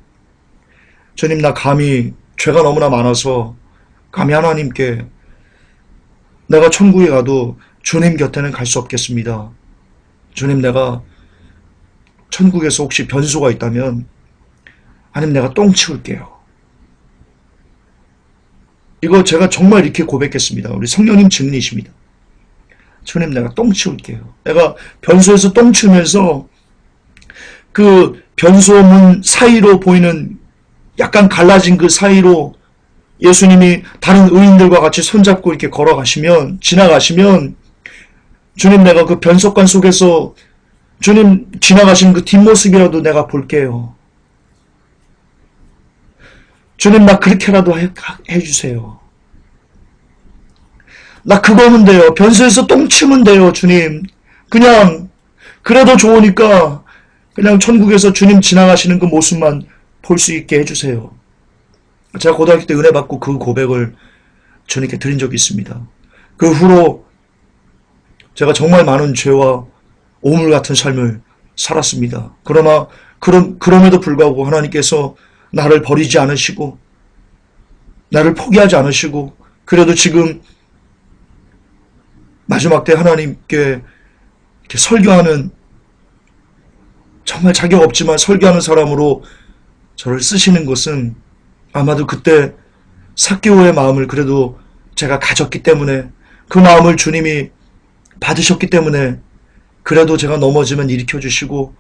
나 감히 죄가 너무나 많아서 감히 하나님께 내가 천국에 가도 주님 곁에는 갈 수 없겠습니다. 주님, 내가 천국에서 혹시 변소가 있다면 아니면 내가 똥 치울게요. 이거 제가 정말 이렇게 고백했습니다. 우리 성령님 증인이십니다. 주님, 내가 똥 치울게요. 내가 변소에서 똥 치우면서 그 변소문 사이로 보이는 약간 갈라진 그 사이로 예수님이 다른 의인들과 같이 손잡고 이렇게 지나가시면, 주님, 내가 그 변속관 속에서 주님 지나가신 그 뒷모습이라도 내가 볼게요. 주님, 나 그렇게라도 해주세요. 나 그거면 돼요. 변소에서 똥 치면 돼요, 주님. 그냥 그래도 좋으니까 그냥 천국에서 주님 지나가시는 그 모습만 볼 수 있게 해주세요. 제가 고등학교 때 은혜 받고 그 고백을 주님께 드린 적이 있습니다. 그 후로 제가 정말 많은 죄와 오물 같은 삶을 살았습니다. 그러나 그럼에도 불구하고 하나님께서 나를 버리지 않으시고 나를 포기하지 않으시고 그래도 지금 마지막 때 하나님께 이렇게 설교하는, 정말 자격 없지만 설교하는 사람으로 저를 쓰시는 것은 아마도 그때 삭개오의 마음을 그래도 제가 가졌기 때문에, 그 마음을 주님이 받으셨기 때문에 그래도 제가 넘어지면 일으켜주시고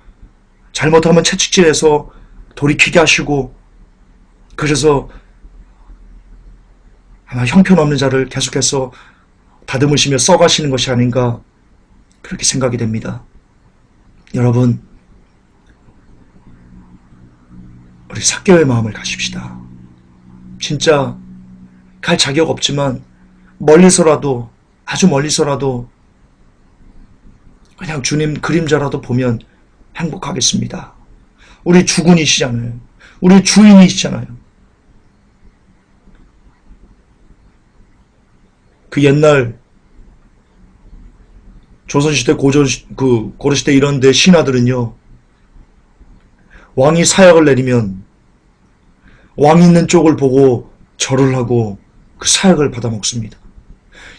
잘못하면 채찍질해서 돌이키게 하시고, 그래서 아마 형편없는 자를 계속해서 다듬으시며 써가시는 것이 아닌가 그렇게 생각이 됩니다. 여러분, 우리 삭개오의 마음을 가집시다. 진짜 갈 자격 없지만 멀리서라도, 아주 멀리서라도 그냥 주님 그림자라도 보면 행복하겠습니다. 우리 주군이시잖아요. 우리 주인이시잖아요. 그 옛날 조선시대 고려시대 이런데 신하들은요, 왕이 사약을 내리면 왕이 있는 쪽을 보고 절을 하고 그 사약을 받아 먹습니다.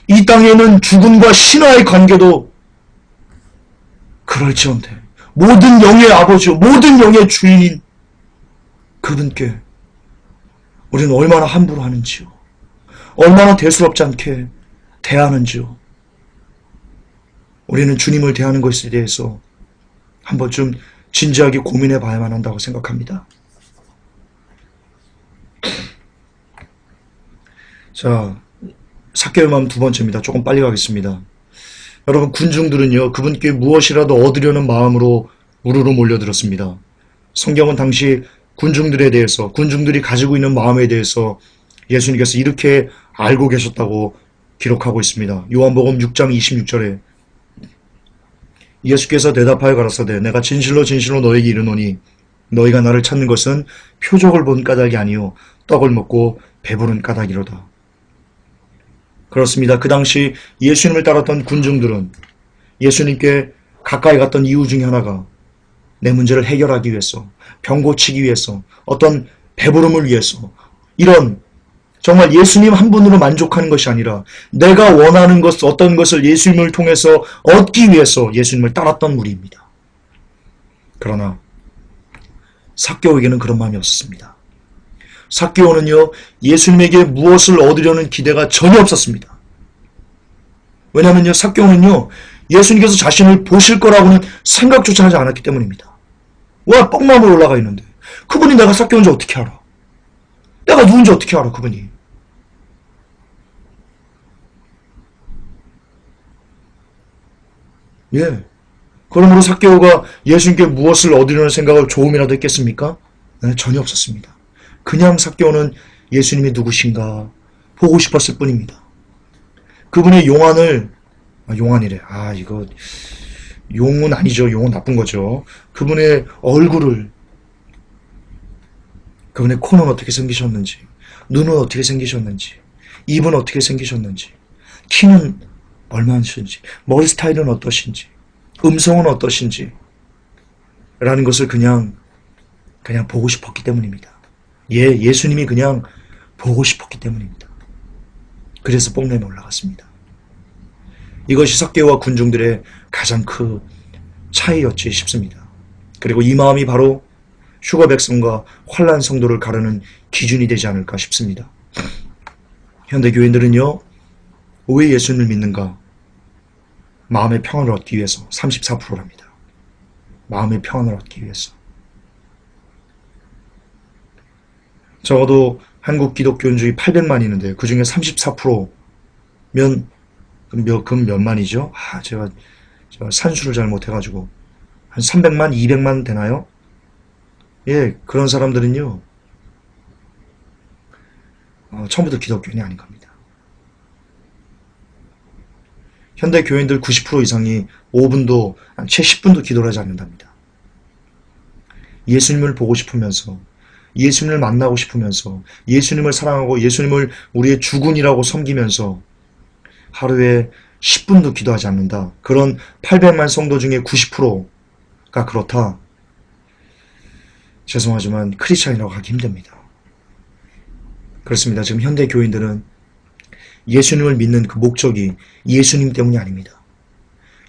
이 땅에는 주군과 신하의 관계도 그럴지언데 모든 영의 아버지요, 모든 영의 주인인 그분께 우리는 얼마나 함부로 하는지요, 얼마나 대수롭지 않게 대하는지요. 우리는 주님을 대하는 것에 대해서 한 번쯤 진지하게 고민해 봐야만 한다고 생각합니다. 자, 삭개오의 마음 두 번째입니다. 조금 빨리 가겠습니다. 여러분, 군중들은요, 그분께 무엇이라도 얻으려는 마음으로 우르르 몰려들었습니다. 성경은 당시 군중들이 가지고 있는 마음에 대해서 예수님께서 이렇게 알고 계셨다고 기록하고 있습니다. 요한복음 6장 26절에 예수께서 대답하여 가라사대 내가 진실로 진실로 너에게 이르노니 너희가 나를 찾는 것은 표적을 본 까닭이 아니요 떡을 먹고 배부른 까닭이로다. 그렇습니다. 그 당시 예수님을 따랐던 군중들은 예수님께 가까이 갔던 이유 중에 하나가 내 문제를 해결하기 위해서, 병 고치기 위해서, 어떤 배부름을 위해서, 이런 정말 예수님 한 분으로 만족하는 것이 아니라 내가 원하는 것, 어떤 것을 예수님을 통해서 얻기 위해서 예수님을 따랐던 무리입니다. 그러나 삭개오에게는 그런 마음이 없었습니다. 삭개오는요, 예수님에게 무엇을 얻으려는 기대가 전혀 없었습니다. 왜냐하면요, 삭개오는요, 예수님께서 자신을 보실 거라고는 생각조차 하지 않았기 때문입니다. 와, 뻥마음으로 올라가 있는데 그분이 내가 삭개오인지 어떻게 알아? 내가 누군지 어떻게 알아, 그분이? 예. 그러므로 삭개오가 예수님께 무엇을 얻으려는 생각을 조금이라도 했겠습니까? 네, 전혀 없었습니다. 그냥 삭개오는 예수님이 누구신가 보고 싶었을 뿐입니다. 그분의 용안이래. 이거 용은 아니죠. 용은 나쁜 거죠. 그분의 얼굴을, 그분의 코는 어떻게 생기셨는지, 눈은 어떻게 생기셨는지, 입은 어떻게 생기셨는지, 키는 얼마인지, 머리 스타일은 어떠신지, 음성은 어떠신지 라는 것을 그냥 보고 싶었기 때문입니다. 예수님이 그냥 보고 싶었기 때문입니다. 그래서 뽕냄에 올라갔습니다. 이것이 삭개오와 군중들의 가장 큰 차이였지 싶습니다. 그리고 이 마음이 바로 휴거 백성과 환난 성도를 가르는 기준이 되지 않을까 싶습니다. 현대 교인들은요, 왜 예수님을 믿는가? 마음의 평안을 얻기 위해서 34%랍니다. 마음의 평안을 얻기 위해서. 적어도 한국 기독교인중이 800만 있는데 그 중에 34%면 그럼 몇 만이죠? 제가 산수를 잘 못해가지고 한 300만, 200만 되나요? 예, 그런 사람들은요, 처음부터 기독교인이 아닌 겁니다. 현대 교인들 90% 이상이 5분도, 채 10분도 기도를 하지 않는답니다. 예수님을 보고 싶으면서, 예수님을 만나고 싶으면서, 예수님을 사랑하고 예수님을 우리의 주군이라고 섬기면서 하루에 10분도 기도하지 않는다. 그런 800만 성도 중에 90%가 그렇다. 죄송하지만 크리스찬이라고 하기 힘듭니다. 그렇습니다. 지금 현대 교인들은 예수님을 믿는 그 목적이 예수님 때문이 아닙니다.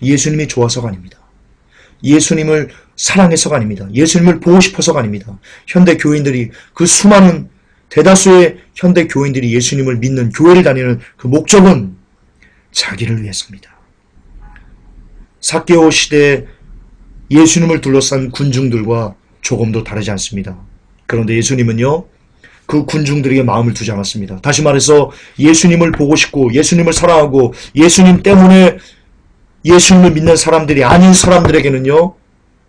예수님이 좋아서가 아닙니다. 예수님을 사랑해서가 아닙니다. 예수님을 보고 싶어서가 아닙니다. 현대 교인들이, 그 수많은 대다수의 현대 교인들이 예수님을 믿는 교회를 다니는 그 목적은 자기를 위해서입니다. 삭개오 시대에 예수님을 둘러싼 군중들과 조금도 다르지 않습니다. 그런데 예수님은요, 그 군중들에게 마음을 두지 않았습니다. 다시 말해서 예수님을 보고 싶고 예수님을 사랑하고 예수님 때문에 예수님을 믿는 사람들이 아닌 사람들에게는요,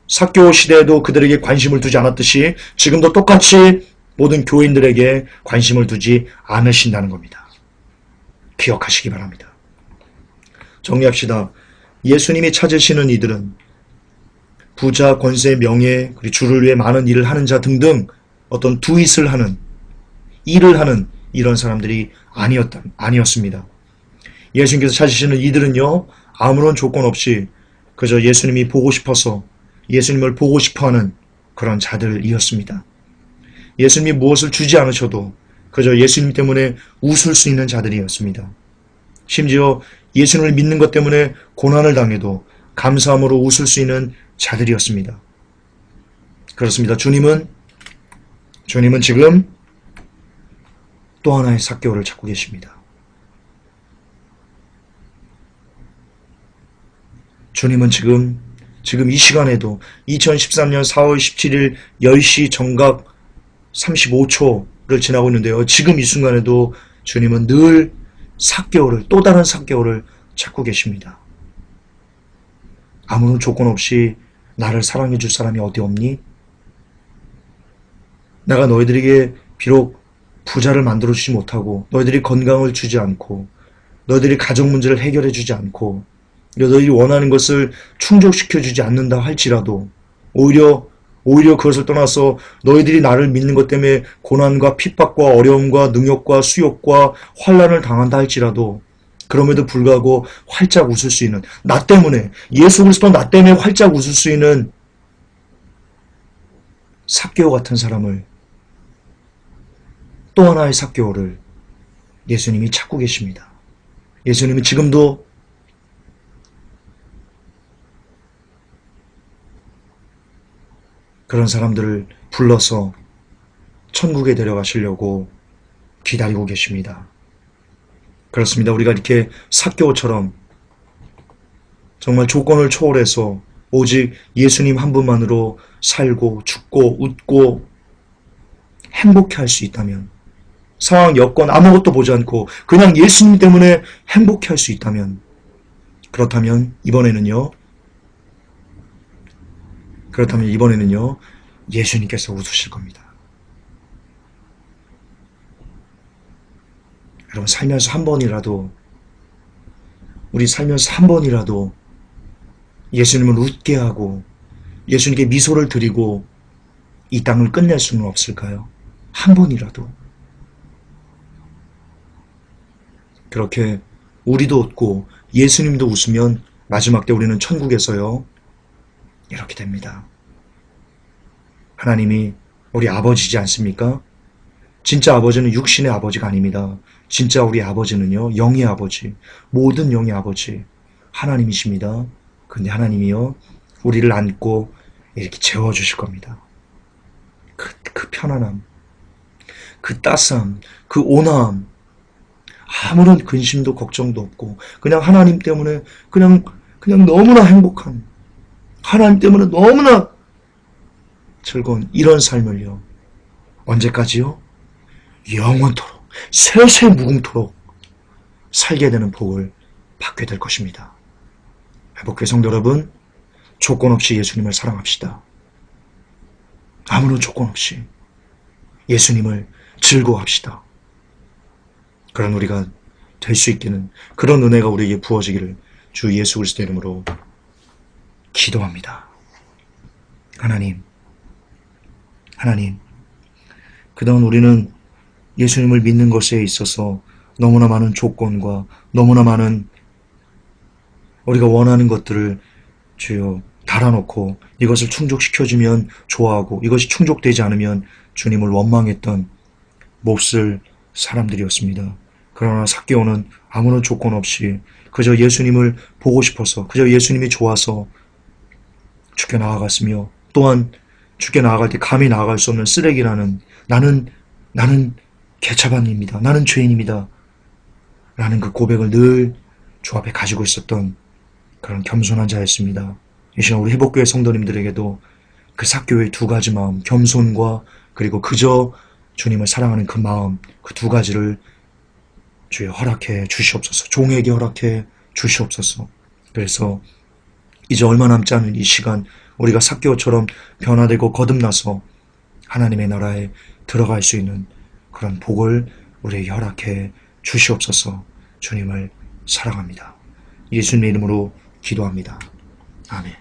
삭개오 시대에도 그들에게 관심을 두지 않았듯이 지금도 똑같이 모든 교인들에게 관심을 두지 않으신다는 겁니다. 기억하시기 바랍니다. 정리합시다. 예수님이 찾으시는 이들은 부자, 권세, 명예, 그리고 주를 위해 많은 일을 하는 자 등등 어떤 두잇을 하는, 일을 하는 이런 사람들이 아니었습니다. 예수님께서 찾으시는 이들은요, 아무런 조건 없이 그저 예수님이 보고 싶어서 예수님을 보고 싶어하는 그런 자들이었습니다. 예수님이 무엇을 주지 않으셔도 그저 예수님 때문에 웃을 수 있는 자들이었습니다. 심지어 예수님을 믿는 것 때문에 고난을 당해도 감사함으로 웃을 수 있는 자들이었습니다. 그렇습니다. 주님은 지금 또 하나의 삭개오를 찾고 계십니다. 주님은 지금 이 시간에도 2013년 4월 17일 10시 정각 35초를 지나고 있는데요. 지금 이 순간에도 주님은 늘 삭개오를, 또 다른 삭개오를 찾고 계십니다. 아무런 조건 없이 나를 사랑해 줄 사람이 어디 없니? 내가 너희들에게 비록 부자를 만들어 주지 못하고, 너희들이 건강을 주지 않고, 너희들이 가정 문제를 해결해 주지 않고, 너희들이 원하는 것을 충족시켜 주지 않는다 할지라도, 오히려 그것을 떠나서 너희들이 나를 믿는 것 때문에 고난과 핍박과 어려움과 능욕과 수욕과 환난을 당한다 할지라도, 그럼에도 불구하고 활짝 웃을 수 있는, 나 때문에, 예수 그리스도 나 때문에 활짝 웃을 수 있는 삭개오 같은 사람을, 또 하나의 삭개오를 예수님이 찾고 계십니다. 예수님이 지금도 그런 사람들을 불러서 천국에 데려가시려고 기다리고 계십니다. 그렇습니다. 우리가 이렇게 삭개오처럼 정말 조건을 초월해서 오직 예수님 한 분만으로 살고 죽고 웃고 행복해 할 수 있다면, 상황, 여건 아무것도 보지 않고 그냥 예수님 때문에 행복해 할 수 있다면, 그렇다면 이번에는요, 예수님께서 웃으실 겁니다. 여러분, 살면서 한 번이라도 예수님을 웃게 하고 예수님께 미소를 드리고 이 땅을 끝낼 수는 없을까요? 한 번이라도. 그렇게 우리도 웃고 예수님도 웃으면 마지막 때 우리는 천국에서요, 이렇게 됩니다. 하나님이 우리 아버지지 않습니까? 진짜 아버지는 육신의 아버지가 아닙니다. 진짜 우리 아버지는요, 영의 아버지, 모든 영의 아버지 하나님이십니다. 근데 하나님이요, 우리를 안고 이렇게 재워주실 겁니다. 그 편안함, 그 따스함, 그 온화함, 아무런 근심도 걱정도 없고 그냥 하나님 때문에 그냥 너무나 행복한, 하나님 때문에 너무나 즐거운 이런 삶을요, 언제까지요? 영원토록, 세세 무궁토록 살게 되는 복을 받게 될 것입니다. 회복교회 성도 여러분, 조건 없이 예수님을 사랑합시다. 아무런 조건 없이 예수님을 즐거워합시다. 그런 우리가 될 수 있기는, 그런 은혜가 우리에게 부어지기를 주 예수 그리스도 이름으로 기도합니다. 하나님, 그동안 우리는 예수님을 믿는 것에 있어서 너무나 많은 조건과 너무나 많은 우리가 원하는 것들을 주여 달아놓고 이것을 충족시켜주면 좋아하고 이것이 충족되지 않으면 주님을 원망했던 몹쓸 사람들이었습니다. 그러나 삭개오는 아무런 조건 없이 그저 예수님을 보고 싶어서, 그저 예수님이 좋아서 주께 나아갔으며, 또한 주께 나아갈 때 감히 나아갈 수 없는 쓰레기라는, 나는 개차반입니다. 나는 죄인입니다. 라는 그 고백을 늘 주 앞에 가지고 있었던 그런 겸손한 자였습니다. 이 시간 우리 회복교회 성도님들에게도 그 삭개오의 두 가지 마음, 겸손과 그리고 그저 주님을 사랑하는 그 마음, 그 두 가지를 주여 허락해 주시옵소서. 종에게 허락해 주시옵소서. 그래서 이제 얼마 남지 않은 이 시간 우리가 삭개오처럼 변화되고 거듭나서 하나님의 나라에 들어갈 수 있는 그런 복을 우리에게 허락해 주시옵소서. 주님을 사랑합니다. 예수님의 이름으로 기도합니다. 아멘.